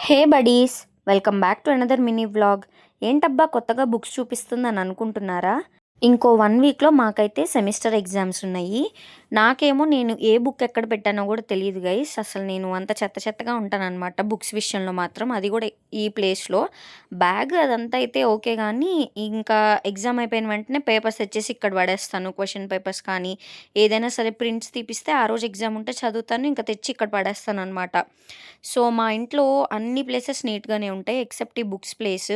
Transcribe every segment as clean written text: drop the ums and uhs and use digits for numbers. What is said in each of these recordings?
Hey buddies, welcome back to another mini vlog. ఏంటబ్బా కొత్తగా books చూపిస్తుందని అనుకుంటున్నారా? ఇంకో 1 వీక్‌లో మాకైతే సెమిస్టర్ ఎగ్జామ్స్ ఉన్నాయి. నాకేమో నేను ఏ బుక్ ఎక్కడ పెట్టానో కూడా తెలీదు గైస్. అసలు నేను అంత చెత్త చెత్తగా ఉంటాననమాట బుక్స్ విషయంలో మాత్రం. అది కూడా ఈ ప్లేస్‌లో. బ్యాగ్ అదంతా అయితే ఓకే గానీ, ఇంకా ఎగ్జామ్ అయిపోయిన వెంటనే పేపర్స్ తెచ్చేసి ఇక్కడ పడేస్తాను. క్వెషన్ పేపర్స్ కానీ, ఏదైనా సరే ప్రింట్స్ తీపిస్తే ఆ రోజు ఎగ్జామ్ ఉంటే చదువుతాను. ఇంకా తెచ్చి ఇక్కడ పడేస్తాననమాట. సో, మా ఇంట్లో అన్ని ప్లేసెస్ నీట్‌గానే ఉంటాయి. ఎక్సెప్ట్ ఈ బుక్స్ ప్లేస్.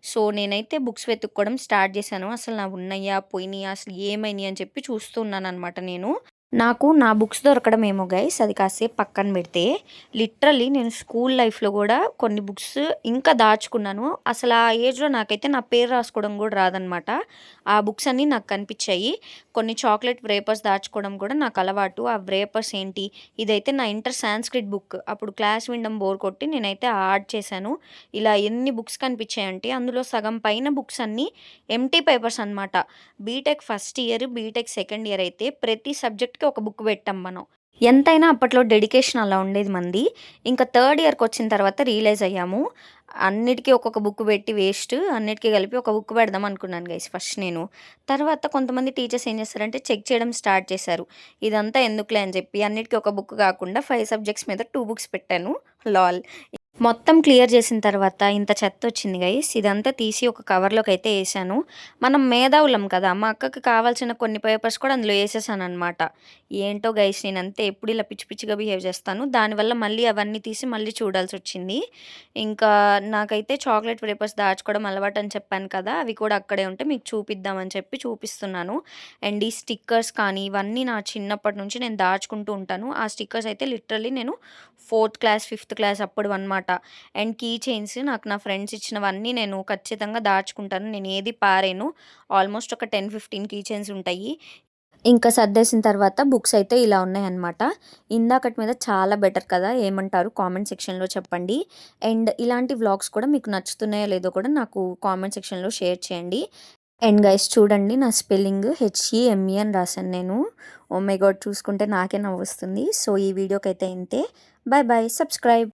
సో, నేనైతే బుక్స్ వెతుక్కోవడం స్టార్ట్ చేశాను. అసలు నావున్నయ్యా? పోయినియా? అసలు ఏమైనియి అని చెప్పి చూస్తూ ఉన్నాననమాట నేను. నాకు నా బుక్స్ దొరకడం ఏమో గైస్ అది కాసేపు పక్కన పెడితే, లిటరల్లీ నేను స్కూల్ లైఫ్‌లో గూడా కొన్ని బుక్స్ ఇంకా దాచుకున్నాను. అసలు ఆ ఏజ్‌లో నాకైతే నా పేరు రాసుకోవడం గూడా రాదనమాట. ఆ బుక్స్ అన్నీ నాకు కనిపిచ్చాయి. కొన్ని చాక్లెట్ వ్రేపర్స్ దాచుకోవడం కూడా నాకు అలవాటు. ఆ వ్రేపర్స్ ఏంటి, ఇదైతే నా ఇంటర్ సాంస్క్రిట్ బుక్. అప్పుడు క్లాస్ వినడం బోర్ కొట్టి నేనైతే ఆర్ట్ చేశాను. ఇలా ఎన్ని బుక్స్ కనిపిచ్చాయంటే, అందులో సగం పైన బుక్స్ అన్నీ ఎంప్టీ పేపర్స్ అనమాట. BTech first year, BTech second year అయితే ప్రతి సబ్జెక్ట్‌కి ఒక బుక్ పెట్టాం మనం. ఎంతైనా అప్పట్లో డెడికేషన్ అలా ఉండేది మనది. ఇంకా థర్డ్ ఇయర్‌కొచ్చిన తర్వాత రియలైజ్ అయ్యాము. అన్నిటికి ఒక్కొక్క బుక్ పెట్టి వేస్ట్. అన్నిటికి కలిపి ఒక బుక్ పెడదాం అనుకున్నాను గైస్ ఫస్ట్ నేను. తర్వాత కొంతమంది టీచర్స్ ఏం చేస్తారంటే చెక్ చేయడం స్టార్ట్ చేశారు. ఇదంతా ఎందుకులే అని చెప్పి అన్నిటికి ఒక బుక్ కాకుండా 5 సబ్జెక్ట్స్ మీద 2 బుక్స్ పెట్టాను. లాల్. మొత్తం క్లియర్ చేసిన తర్వాత ఇంత చెత్తొచ్చింది గైస్. ఇదంతా తీసి ఒక కవర్‌లోకైతే ఏశాను. మనం మేధావులం కదా! మా అక్కకి కావాల్సిన కొన్ని పేపర్స్ కూడా అందులో ఏసేశాననమాట. ఏంటో గైస్ నేనంతే ఎప్పుడు ఇలా పిచ్చి పిచ్చిగా బిహేవ్ చేస్తాను. దానివల్ల మళ్ళీ అవన్నీ తీసి మళ్ళీ చూడాల్సొచ్చింది. ఇంకా నాకైతే చాక్లెట్ వేపర్స్ దాచుకోవడం అలవాటని చెప్పాను కదా! అవి కూడా అక్కడే ఉంటే మీకు చూపిద్దామని చెప్పి చూపిస్తున్నాను. అండ్ ఈ స్టిక్కర్స్ కానీ ఇవన్నీ నా చిన్నప్పటి నుంచి నేను దాచుకుంటూ ఉంటాను. ఆ స్టిక్కర్స్ అయితే లిటరల్లీ నేను 4థ్ క్లాస్, 5థ్ క్లాస్ అప్పుడువన్నమాట. అండ్ కీ చైన్స్ నాకు నా ఫ్రెండ్స్ ఇచ్చినవన్నీ నేను ఖచ్చితంగా దాచుకుంటాను. నేను ఏది పారేయను. ఆల్మోస్ట్ ఒక 10, 15 కీ చైన్స్ ఉంటాయి. ఇంకా సర్దేసిన తర్వాత బుక్స్ అయితే ఇలా ఉన్నాయన్నమాట. ఇందాకటి మీద చాలా బెటర్ కదా! ఏమంటారు? కామెంట్ సెక్షన్‌లో చెప్పండి. అండ్ ఇలాంటి వ్లాగ్స్ కూడా మీకు నచ్చుతున్నాయో లేదో కూడా నాకు కామెంట్ సెక్షన్‌లో షేర్ చేయండి. అండ్ గైస్ చూడండి నా స్పెల్లింగ్ హెచ్ఈఎంఈ అని రాశాను నేను. Oh my God! చూసుకుంటే నాకే నవ్వొస్తుంది. సో, ఈ వీడియోకైతే ఇంతే. Bye bye. సబ్స్క్రైబ్.